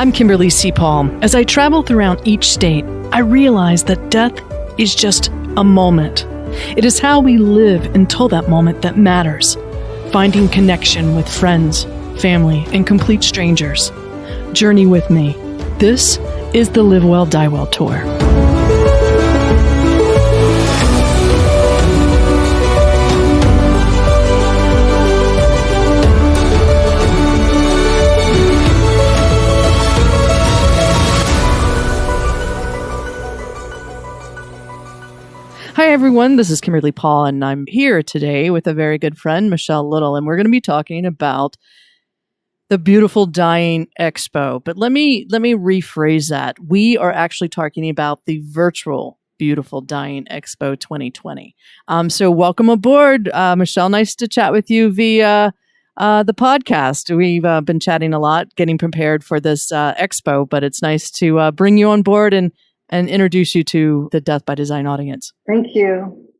I'm Kimberly C. Paul. As I travel throughout each state, I realize that death is just a moment. It is how we live until that moment that matters. Finding connection with friends, family, and complete strangers. Journey with me. This is the Live Well, Die Well Tour. Hi, everyone. This is Kimberly Paul, and I'm here today with a very good friend, Michele Little, and we're going to be talking about the Beautiful Dying Expo. But let me rephrase that. We are actually talking about the virtual Beautiful Dying Expo 2020. So welcome aboard, Michele. Nice to chat with you via the podcast. We've been chatting a lot, getting prepared for this expo, but it's nice to bring you on board and introduce you to the Death by Design audience. Thank you.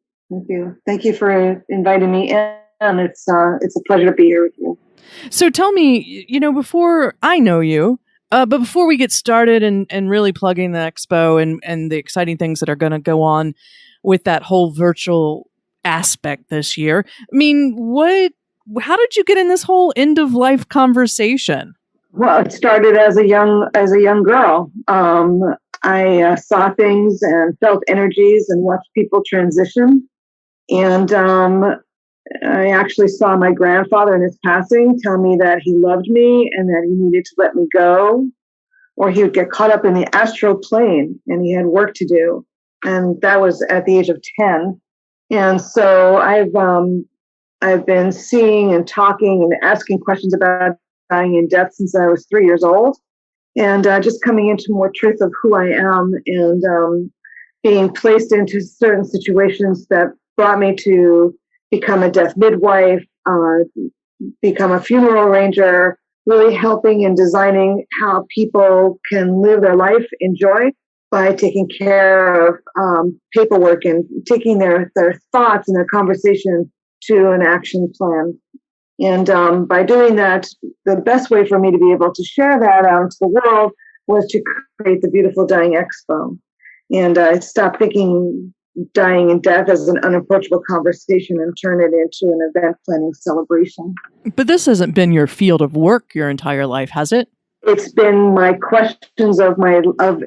Thank you for inviting me in. It's a pleasure to be here with you. So tell me, before I know you, but before we get started and really plugging the expo and the exciting things that are going to go on with that whole virtual aspect this year, I mean, how did you get in this whole end of life conversation? Well, it started as a young girl. I saw things and felt energies and watched people transition. And I actually saw my grandfather in his passing tell me that he loved me and that he needed to let me go, or he would get caught up in the astral plane and he had work to do. And that was at the age of 10. And so I've been seeing and talking and asking questions about dying and death since I was 3 years old. And just coming into more truth of who I am and being placed into certain situations that brought me to become a death midwife, become a funeral arranger, really helping and designing how people can live their life in joy by taking care of paperwork and taking their thoughts and their conversation to an action plan. And by doing that, the best way for me to be able to share that out into the world was to create the Beautiful Dying Expo. And I stopped thinking dying and death as an unapproachable conversation and turn it into an event planning celebration. But this hasn't been your field of work your entire life, has it? It's been my questions of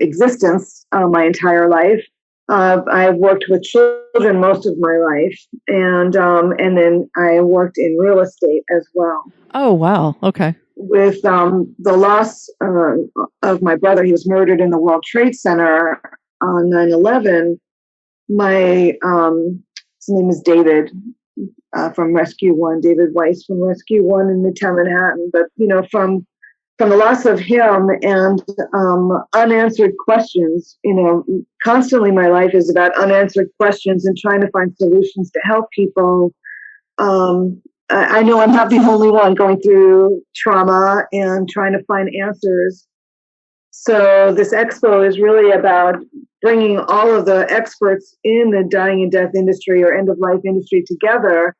existence my entire life. I've worked with children most of my life, and then I worked in real estate as well. Oh, wow. Okay. With the loss of my brother, he was murdered in the World Trade Center on 9/11. His name is David from Rescue One, David Weiss from Rescue One in Midtown Manhattan. But from the loss of him and unanswered questions, constantly my life is about unanswered questions and trying to find solutions to help people. I know I'm not the only one going through trauma and trying to find answers. So this expo is really about bringing all of the experts in the dying and death industry or end of life industry together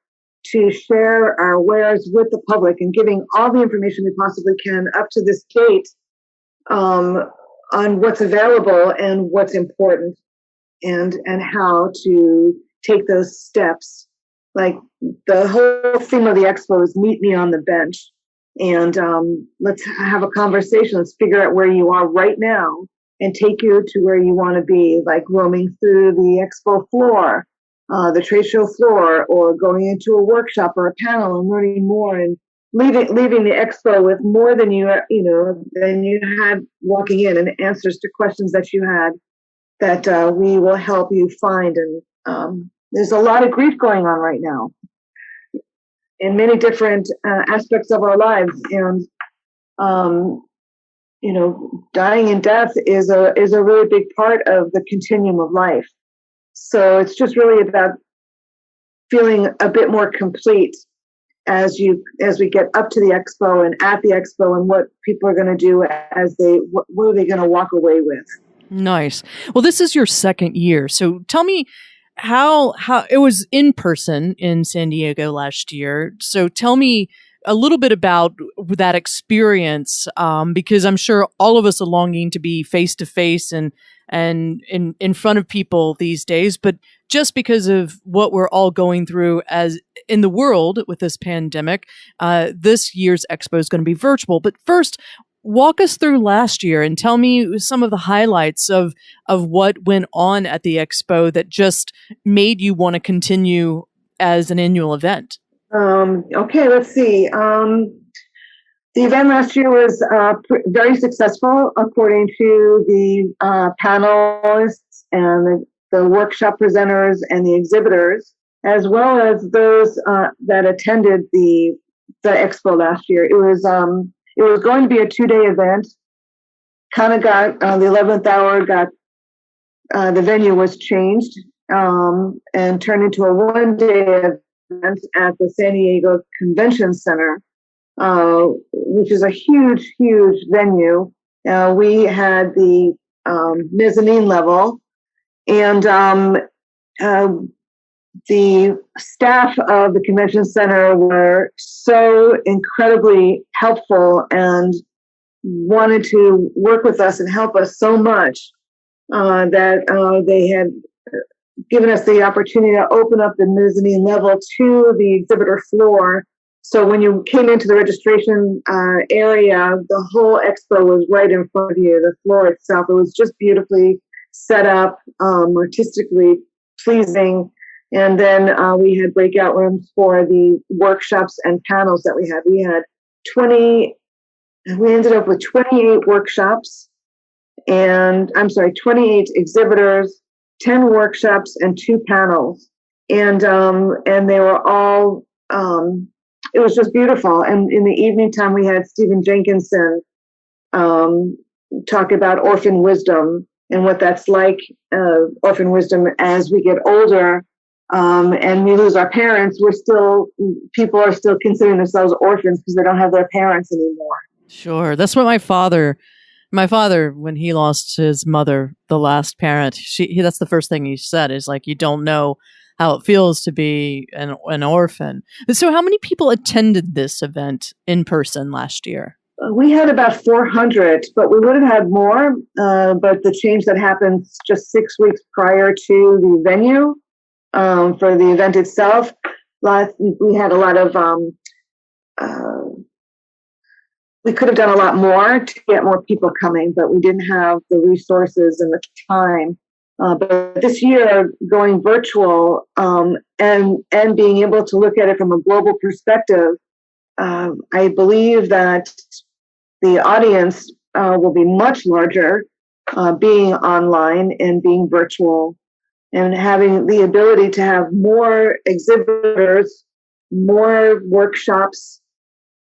to share our wares with the public and giving all the information we possibly can up to this date on what's available and what's important and how to take those steps. Like the whole theme of the expo is meet me on the bench and let's have a conversation. Let's figure out where you are right now and take you to where you want to be, like roaming through the expo floor, the trade show floor, or going into a workshop or a panel and learning more and leaving the expo with more than you had walking in, and answers to questions that you had that we will help you find. And there's a lot of grief going on right now in many different aspects of our lives, and dying and death is a really big part of the continuum of life. So it's just really about feeling a bit more complete as we get up to the expo and at the expo, and what people are going to do what are they going to walk away with. Nice. Well, this is your second year. So tell me how it was in person in San Diego last year. So tell me a little bit about that experience, because I'm sure all of us are longing to be face to face and in front of people these days. But just because of what we're all going through as in the world with this pandemic, this year's expo is going to be virtual. But first, walk us through last year and tell me some of the highlights of what went on at the expo that just made you want to continue as an annual event. Okay, let's see. The event last year was very successful, according to the panelists and the workshop presenters and the exhibitors, as well as those that attended the expo last year. It was going to be a 2-day event. Kind of got the 11th hour. Got the venue was changed and turned into a 1-day event at the San Diego Convention Center, which is a huge, huge venue. We had the mezzanine level, and the staff of the convention center were so incredibly helpful and wanted to work with us and help us so much that they had given us the opportunity to open up the mezzanine level to the exhibitor floor. So when you came into the registration area, the whole expo was right in front of you, the floor itself. It was just beautifully set up, artistically pleasing. And then we had breakout rooms for the workshops and panels that we had. We ended up with 28 workshops, and 28 exhibitors, 10 workshops, and 2 panels. And they were all, it was just beautiful. And in the evening time, we had Stephen Jenkinson talk about orphan wisdom and what that's like, orphan wisdom as we get older. And we lose our parents, people are still considering themselves orphans because they don't have their parents anymore. Sure. That's what my father, when he lost his mother, the last parent, that's the first thing he said is like, you don't know how it feels to be an orphan. So how many people attended this event in person last year? We had about 400, but we would have had more. But the change that happened just 6 weeks prior to the venue, for the event itself, we had a lot of, we could have done a lot more to get more people coming, but we didn't have the resources and the time. But this year, going virtual and being able to look at it from a global perspective, I believe that the audience will be much larger, being online and being virtual, and having the ability to have more exhibitors, more workshops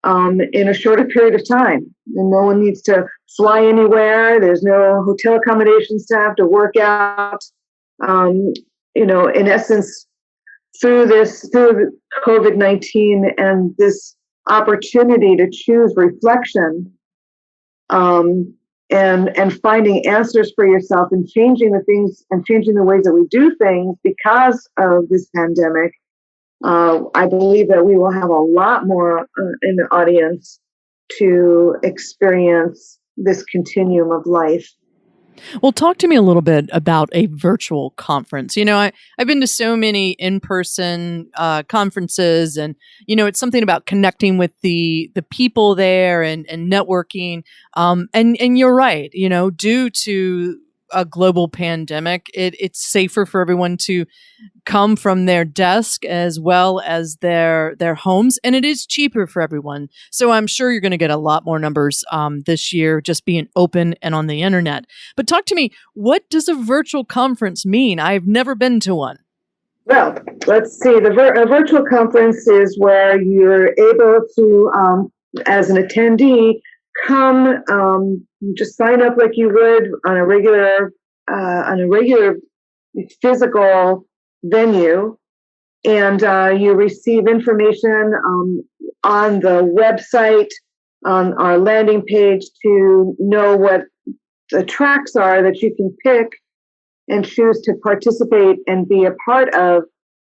in a shorter period of time. And no one needs to fly anywhere. There's no hotel accommodations to have to work out. In essence, through COVID-19 and this opportunity to choose reflection, and finding answers for yourself and changing the things and changing the ways that we do things because of this pandemic, I believe that we will have a lot more in the audience to experience this continuum of life. Well, talk to me a little bit about a virtual conference. I've been to so many in-person conferences, and it's something about connecting with the people there and networking. And you're right. Due to a global pandemic, it's safer for everyone to come from their desk as well as their homes, and it is cheaper for everyone. So I'm sure you're going to get a lot more numbers this year just being open and on the internet. But talk to me, what does a virtual conference mean? I've never been to one. Well, let's see. A virtual conference is where you're able to, as an attendee, come, just sign up like you would on a regular physical venue, and you receive information on the website, on our landing page, to know what the tracks are that you can pick and choose to participate and be a part of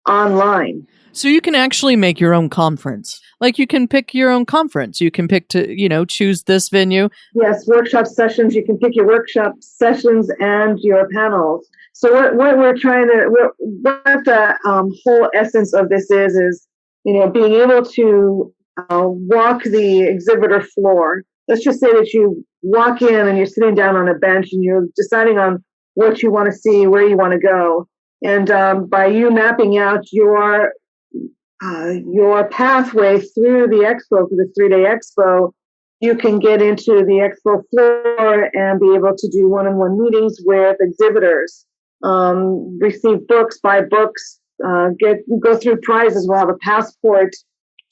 online. So you can actually make your own conference. Like you can pick your own conference. You can pick to, choose this venue. Yes, workshop sessions. You can pick your workshop sessions and your panels. So what we're trying to, what the whole essence of this is, being able to walk the exhibitor floor. Let's just say that you walk in and you're sitting down on a bench and you're deciding on what you want to see, where you want to go. And by you mapping out your pathway through the expo, for this 3-day expo, you can get into the expo floor and be able to do one-on-one meetings with exhibitors, receive books, buy books, go through prizes. We'll have a passport,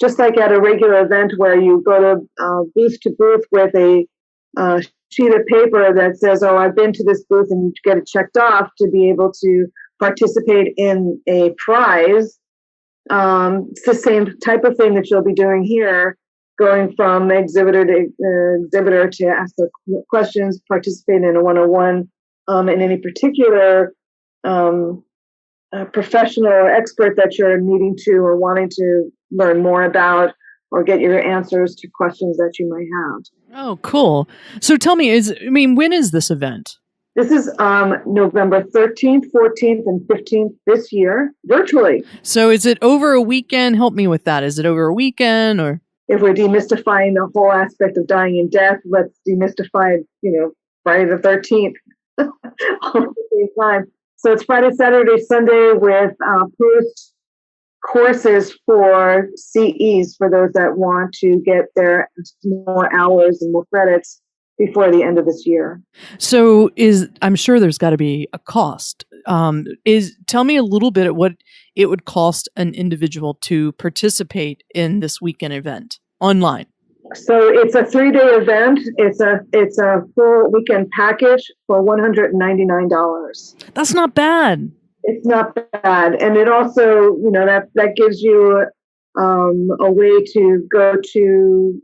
just like at a regular event where you go to booth with a sheet of paper that says, "Oh, I've been to this booth," and you get it checked off to be able to participate in a prize. It's the same type of thing that you'll be doing here, going from exhibitor to ask the questions, participate in a one-on-one in any particular professional or expert that you're needing to or wanting to learn more about or get your answers to questions that you might have. Oh, cool. So tell me, when is this event? This is November 13th, 14th, and 15th this year, virtually. So is it over a weekend? Help me with that. Is it over a weekend or? If we're demystifying the whole aspect of dying and death, let's demystify, Friday the 13th all at the same time. So it's Friday, Saturday, Sunday with post courses for CEs for those that want to get their more hours and more credits before the end of this year. So I'm sure there's got to be a cost. Tell me a little bit at what it would cost an individual to participate in this weekend event online. So it's a 3-day event. It's a full weekend package for $199. That's not bad. It's not bad, and it also, that gives you a way to go to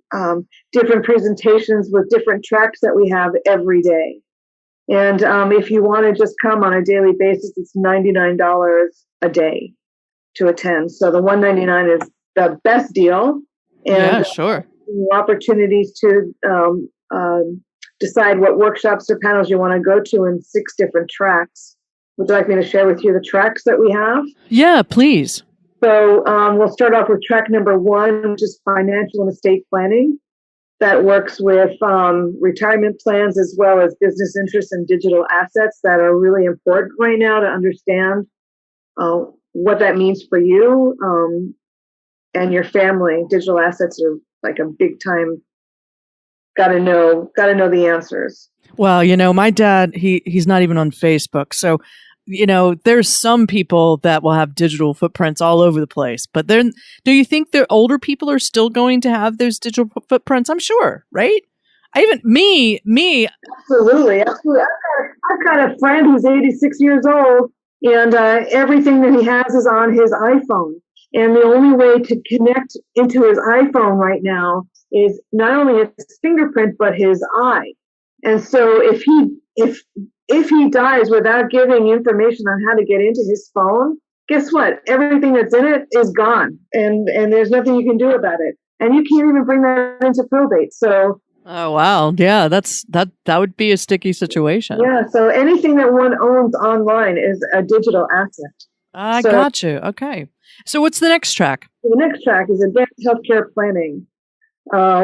different presentations with different tracks that we have every day. And if you want to just come on a daily basis, it's $99 a day to attend. So the $199 is the best deal. And yeah, sure. Opportunities to decide what workshops or panels you want to go to in 6 different tracks. Would you like me to share with you the tracks that we have? Yeah, please. So we'll start off with track number 1, which is financial and estate planning. That works with retirement plans as well as business interests and digital assets that are really important right now to understand what that means for you and your family. Digital assets are like a big time. Got to know the answers. Well, my dad, he's not even on Facebook. So, there's some people that will have digital footprints all over the place. But then, do you think the older people are still going to have those digital footprints? I'm sure, right? Me. Absolutely. I've got a friend who's 86 years old, and everything that he has is on his iPhone. And the only way to connect into his iPhone right now is not only his fingerprint, but his eye. And so if he dies without giving information on how to get into his phone, guess what? Everything that's in it is gone, and there's nothing you can do about it. And you can't even bring that into probate. So, oh wow, yeah, that would be a sticky situation. Yeah, so anything that one owns online is a digital asset. I got you. Okay. So what's the next track? The next track is advanced healthcare planning,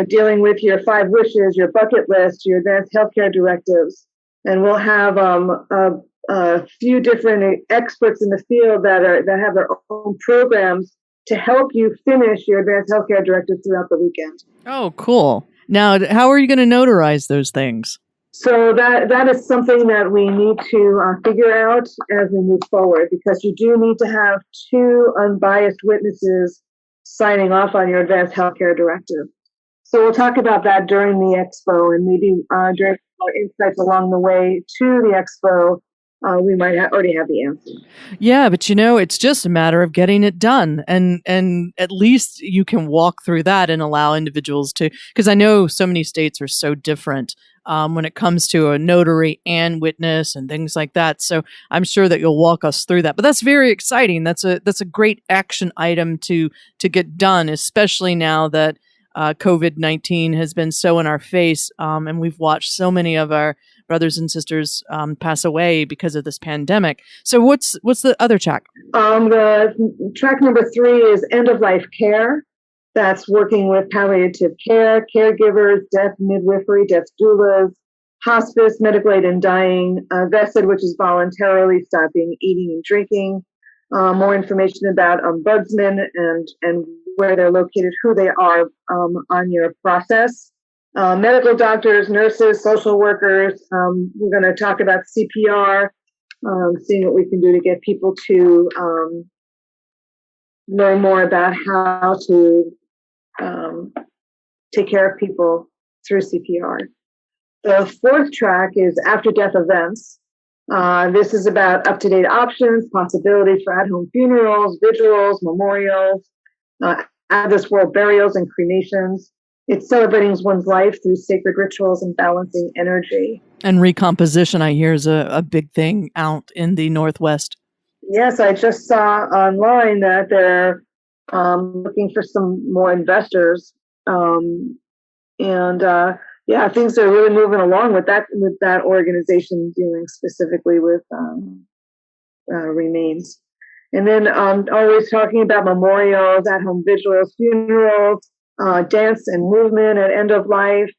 dealing with your 5 wishes, your bucket list, your advanced healthcare directives. And we'll have a few different experts in the field that have their own programs to help you finish your advanced healthcare directive throughout the weekend. Oh, cool. Now, how are you going to notarize those things? So that is something that we need to figure out as we move forward, because you do need to have 2 unbiased witnesses signing off on your advanced healthcare directive. So we'll talk about that during the expo, and maybe during our insights along the way to the expo, we might already have the answer. Yeah, but it's just a matter of getting it done, and at least you can walk through that and allow individuals to, because I know so many states are so different when it comes to a notary and witness and things like that. So I'm sure that you'll walk us through that. But that's very exciting. That's a great action item to get done, especially now that COVID-19 has been so in our face, and we've watched so many of our brothers and sisters pass away because of this pandemic. So what's the other track? The track number 3 is end of life care. That's working with palliative care, caregivers, death midwifery, death doulas, hospice, medical aid in dying, vested, which is voluntarily stopping eating and drinking. More information about ombudsmen and where they're located, who they are on your process. Medical doctors, nurses, social workers. We're going to talk about CPR, seeing what we can do to get people to learn more about how to take care of people through CPR. The 4th track is after death events. This is about up-to-date options, possibilities for at-home funerals, vigils, memorials, out-of-this-world burials and cremations. It's celebrating one's life through sacred rituals and balancing energy. And recomposition, I hear, is a big thing out in the Northwest. Yes, I just saw online that they're looking for some more investors. Yeah, things are really moving along with that organization dealing specifically with remains. And then always talking about memorials, at-home vigils, funerals, dance and movement at end of life,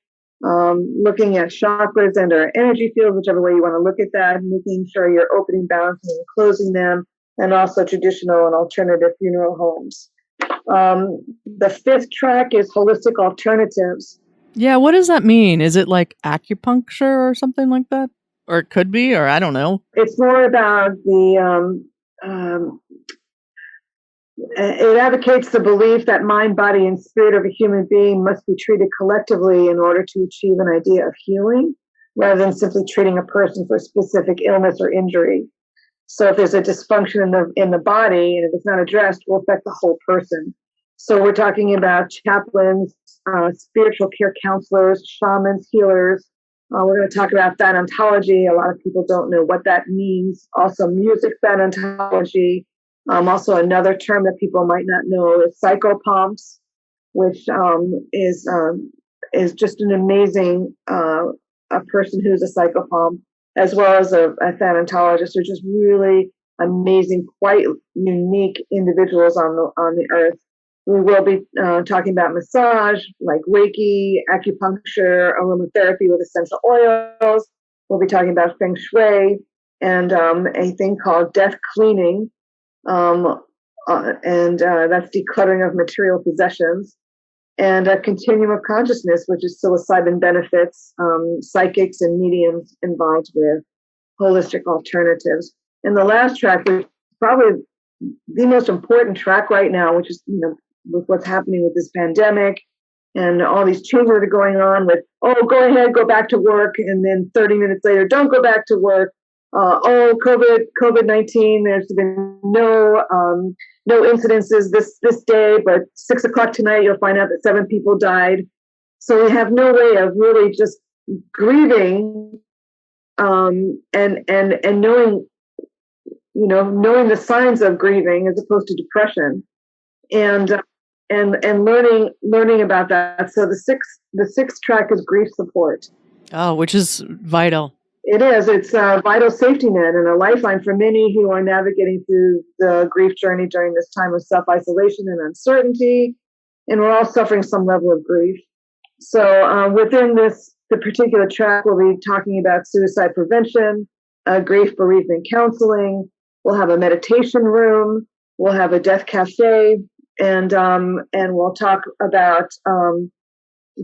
looking at chakras and our energy fields, whichever way you want to look at that, making sure you're opening, balancing, and closing them, and also traditional and alternative funeral homes. The 5th track is holistic alternatives. Yeah, what does that mean? Is it like acupuncture or something like that? Or it could be, or I don't know. It's more about it advocates the belief that mind, body, and spirit of a human being must be treated collectively in order to achieve an idea of healing, rather than simply treating a person for a specific illness or injury. So if there's a dysfunction in the body and if it's not addressed, it will affect the whole person. So we're talking about chaplains, spiritual care counselors, shamans, healers. We're going to talk about thanatology. A lot of people don't know what that means. Also, music thanatology. Also, another term that people might not know is psychopomps, which is just an amazing a person who's a psychopomp, as well as a thanatologist. They're just really amazing, quite unique individuals on the earth. We will be talking about massage, like Reiki, acupuncture, aromatherapy with essential oils. We'll be talking about feng shui and a thing called death cleaning, and that's decluttering of material possessions, and a continuum of consciousness, which is psilocybin benefits, psychics and mediums involved with holistic alternatives. And the last track, which is probably the most important track right now, which is, with what's happening with this pandemic and all these changes that are going on with, go ahead, go back to work. And then 30 minutes later, don't go back to work. COVID-19, there's been no incidences this day, but 6:00 tonight, you'll find out that 7 people died. So we have no way of really just grieving and knowing, knowing the signs of grieving as opposed to depression, and learning about that. So the sixth track is grief support. Oh, which is vital. It is. It's a vital safety net and a lifeline for many who are navigating through the grief journey during this time of self-isolation and uncertainty. And we're all suffering some level of grief. So within the particular track, we'll be talking about suicide prevention, grief bereavement counseling. We'll have a meditation room. We'll have a death cafe, and we'll talk about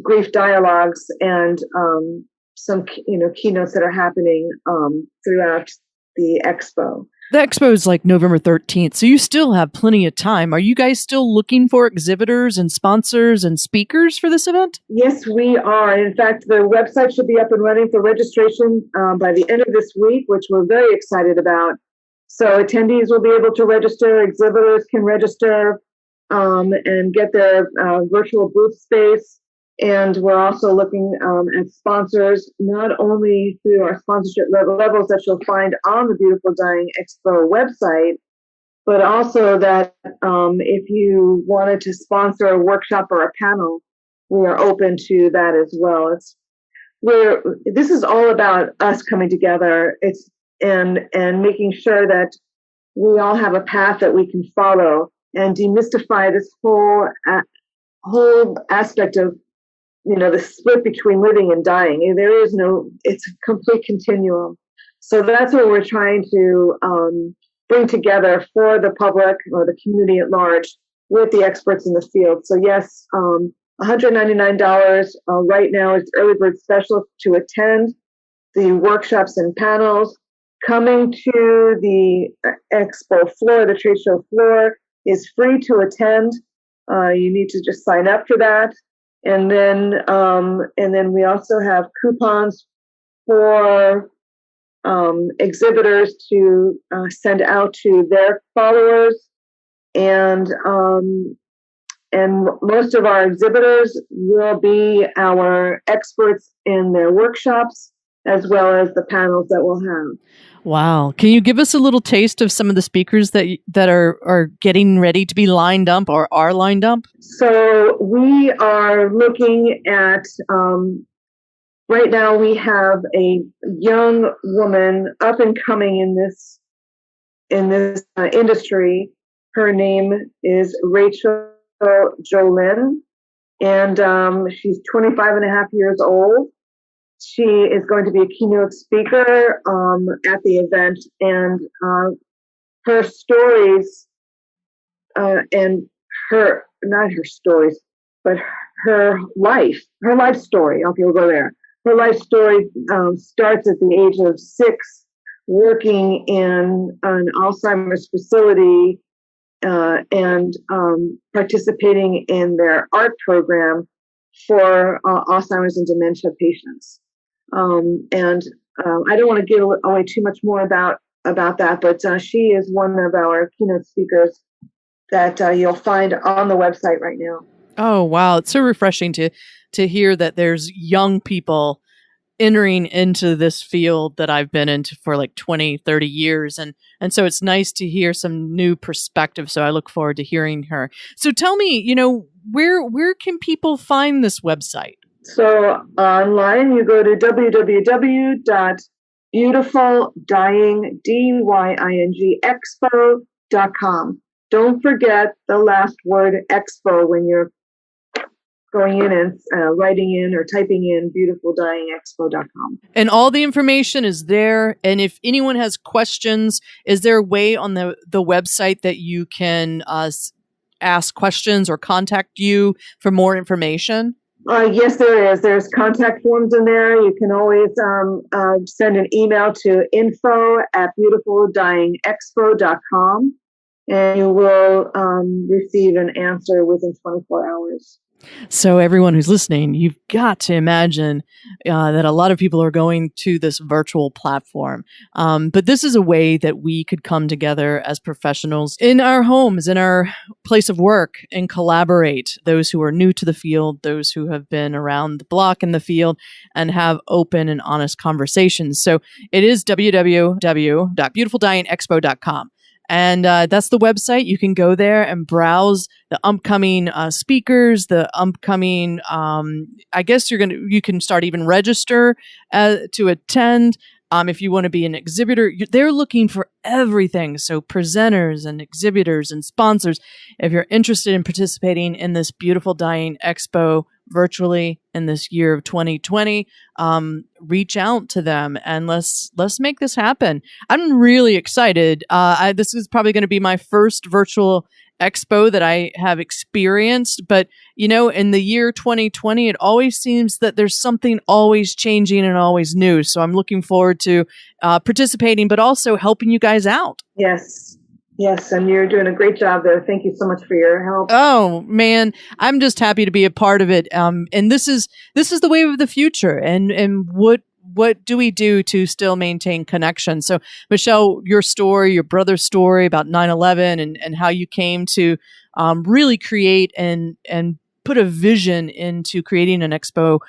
grief dialogues and some keynotes that are happening throughout the expo. The expo is like November 13th, so you still have plenty of time. Are you guys still looking for exhibitors and sponsors and speakers for this event? Yes, we are. In fact, the website should be up and running for registration by the end of this week, which we're very excited about. So attendees will be able to register, exhibitors can register and get their virtual booth space. And we're also looking at sponsors, not only through our sponsorship levels that you'll find on the Beautiful Dying Expo website, but also that if you wanted to sponsor a workshop or a panel, we are open to that as well. This is all about us coming together. And making sure that we all have a path that we can follow and demystify this whole aspect of the split between living and dying. There is it's a complete continuum. So that's what we're trying to bring together for the public or the community at large with the experts in the field. So yes, $199 right now is early bird special to attend the workshops and panels. Coming to the expo floor, the trade show floor, is free to attend. You need to just sign up for that. And then we also have coupons for exhibitors to send out to their followers, and most of our exhibitors will be our experts in their workshops as well as the panels that we'll have. Wow. Can you give us a little taste of some of the speakers that are getting ready to be lined up or are lined up? So we are looking at, right now we have a young woman up and coming in this industry. Her name is Rachel Jolin, and she's 25 and a half years old. She is going to be a keynote speaker at the event, and her stories and not her stories, but her life story. Okay, we'll go there. Her life story starts at the age of 6, working in an Alzheimer's facility and participating in their art program for Alzheimer's and dementia patients. I don't want to give away too much more about that, but she is one of our keynote speakers that you'll find on the website right now. Oh, wow. It's so refreshing to hear that there's young people entering into this field that I've been into for like 20, 30 years. And so it's nice to hear some new perspective. So I look forward to hearing her. So tell me, where can people find this website? So online, you go to www.beautifuldyingexpo.com. Don't forget the last word expo when you're going in and writing in or typing in beautifuldyingexpo.com. And all the information is there. And if anyone has questions, is there a way on the website that you can ask questions or contact you for more information? Yes, there is. There's contact forms in there. You can always send an email to info@beautifuldyingexpo.com, and you will receive an answer within 24 hours. So everyone who's listening, you've got to imagine that a lot of people are going to this virtual platform. But this is a way that we could come together as professionals in our homes, in our place of work, and collaborate. Those who are new to the field, those who have been around the block in the field, and have open and honest conversations. So it is www.beautifuldyingexpo.com. And that's the website. You can go there and browse the upcoming speakers, the upcoming, I guess you can start even register to attend. If you want to be an exhibitor, they're looking for everything. So presenters and exhibitors and sponsors. If you're interested in participating in this Beautiful Dying Expo virtually, in this year of 2020, reach out to them and let's make this happen. I'm really excited. This is probably going to be my first virtual expo that I have experienced, but in the year 2020, it always seems that there's something always changing and always new. So I'm looking forward to participating, but also helping you guys out. Yes, and you're doing a great job there. Thank you so much for your help. Oh man, I'm just happy to be a part of it. And this is the wave of the future. And what do we do to still maintain connection? So, Michele, your story, your brother's story about 9/11, and how you came to really create and put a vision into creating an expo.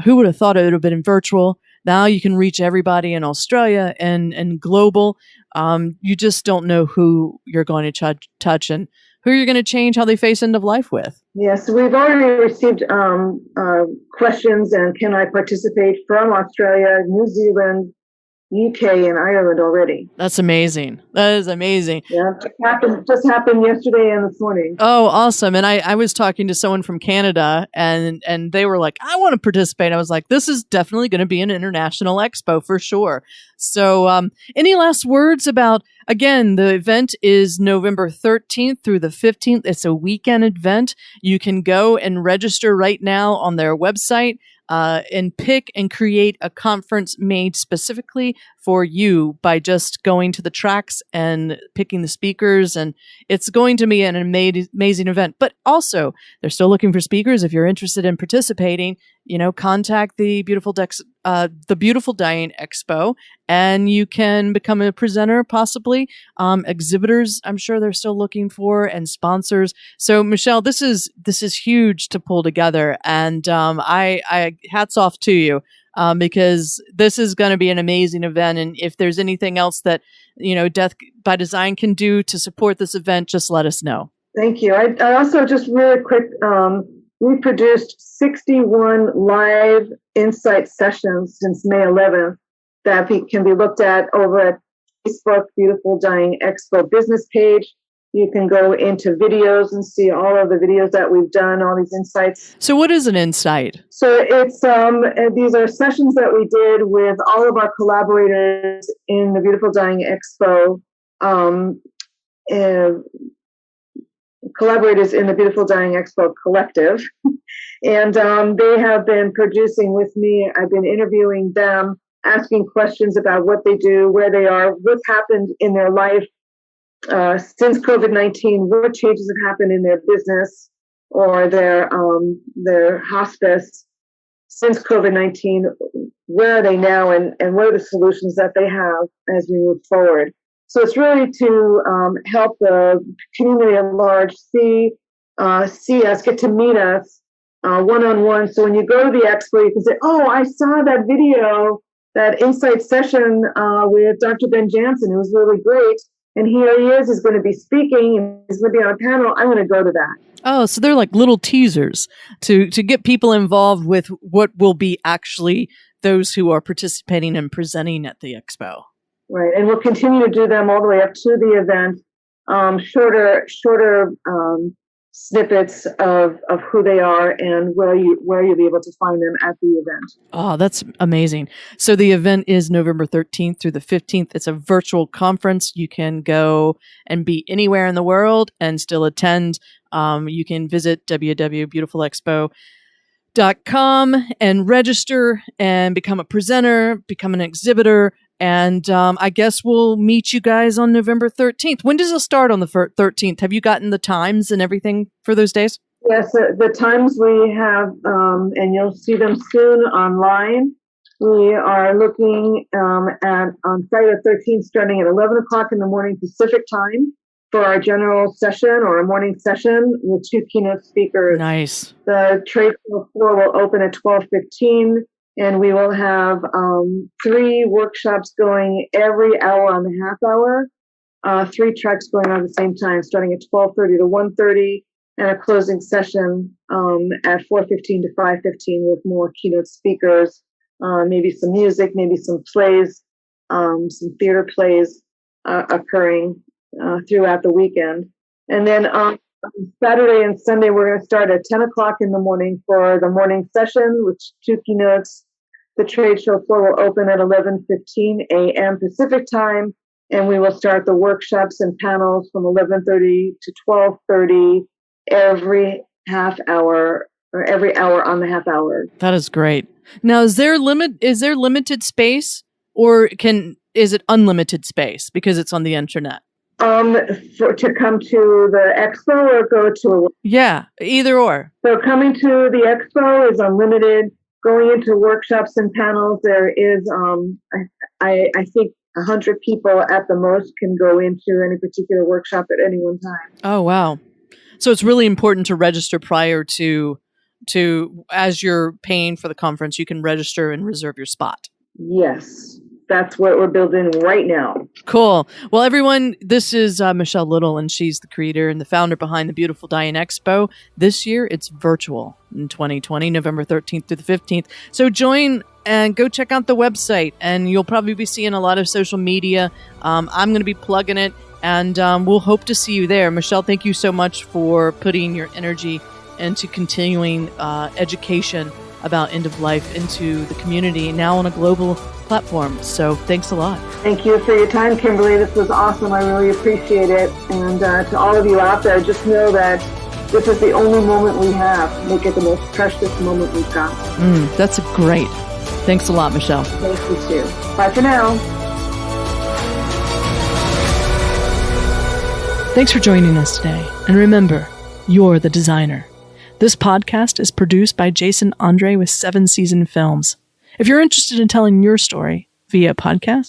Who would have thought it would have been virtual? Now you can reach everybody in Australia and global. You just don't know who you're going to touch and who you're going to change how they face end of life with. Yes, we've already received questions and can I participate from Australia, New Zealand, UK, and Ireland already. That's amazing. That is amazing. Yeah, just happened yesterday and this morning. Oh, awesome. And I was talking to someone from Canada and they were like, I want to participate. I was like, this is definitely going to be an international expo for sure. So any last words about, again, the event is November 13th through the 15th. It's a weekend event. You can go and register right now on their website. And pick and create a conference made specifically for you by just going to the tracks and picking the speakers. And it's going to be an amazing event. But also, they're still looking for speakers. If you're interested in participating, contact the Beautiful Dying Expo, and you can become a presenter, possibly. Exhibitors, I'm sure they're still looking for, and sponsors. So, Michele, this is huge to pull together, and I hats off to you because this is going to be an amazing event. And if there's anything else that Death by Design can do to support this event, just let us know. Thank you. I also just really quick. We produced 61 live insight sessions since May 11th that can be looked at over at Facebook Beautiful Dying Expo business page. You can go into videos and see all of the videos that we've done, all these insights. So what is an insight? So it's these are sessions that we did with all of our collaborators in the Beautiful Dying Expo. Collaborators in the Beautiful Dying Expo collective. And they have been producing with me. I've been interviewing them, asking questions about what they do, where they are, what's happened in their life since COVID-19, what changes have happened in their business or their hospice since COVID-19, where are they now, and what are the solutions that they have as we move forward. So it's really to help the community at large see us, get to meet us one-on-one. So when you go to the expo, you can say, oh, I saw that video, that insight session with Dr. Ben Jansen. It was really great. And here he is. He's going to be speaking, and he's going to be on a panel. I'm going to go to that. Oh, so they're like little teasers to get people involved with what will be actually those who are participating and presenting at the expo. Right, and we'll continue to do them all the way up to the event. Shorter snippets of who they are and where you'll be able to find them at the event. Oh, that's amazing. So the event is November 13th through the 15th. It's a virtual conference. You can go and be anywhere in the world and still attend. You can visit www.beautifulexpo.com and register and become a presenter, become an exhibitor. And I guess we'll meet you guys on November 13th. When does it start on the 13th? Have you gotten the times and everything for those days? Yes, the times we have, and you'll see them soon online. We are looking at on Friday the 13th, starting at 11 o'clock in the morning Pacific time for our general session or a morning session with 2 keynote speakers. Nice. The trade floor will open at 12:15. And we will have 3 workshops going every hour on the half hour, 3 tracks going on at the same time, starting at 12:30 to 1:30, and a closing session at 4:15 to 5:15 with more keynote speakers, maybe some music, maybe some plays, some theater plays occurring throughout the weekend. And then Saturday and Sunday, we're going to start at 10 o'clock in the morning for the morning session with two keynotes. The trade show floor will open at 11:15 a.m. Pacific time, and we will start the workshops and panels from 11:30 to 12:30 every half hour, or every hour on the half hour. That is great. Now, is there limited space, or is it unlimited space because it's on the internet? To come to the expo or go to Yeah, either or. So coming to the expo is unlimited. Going into workshops and panels, there is, I think 100 people at the most can go into any particular workshop at any one time. Oh, wow. So it's really important to register prior to as you're paying for the conference, you can register and reserve your spot. Yes. That's what we're building right now. Cool. Well, everyone, this is Michele Little, and she's the creator and the founder behind the Beautiful Dying Expo. This year, it's virtual in 2020, November 13th through the 15th. So join and go check out the website, and you'll probably be seeing a lot of social media. I'm going to be plugging it, and we'll hope to see you there. Michele, thank you so much for putting your energy into continuing education about end of life into the community, now on a global platform. So thanks a lot. Thank you for your time, Kimberly. This was awesome. I really appreciate it. And to all of you out there, just know that this is the only moment we have. Make it the most precious moment we've got. That's great. Thanks a lot, Michele. Thank you too. Bye for now. Thanks for joining us today. And remember, you're the designer. This podcast is produced by Jason Andre with 7 Season Films. If you're interested in telling your story via podcast,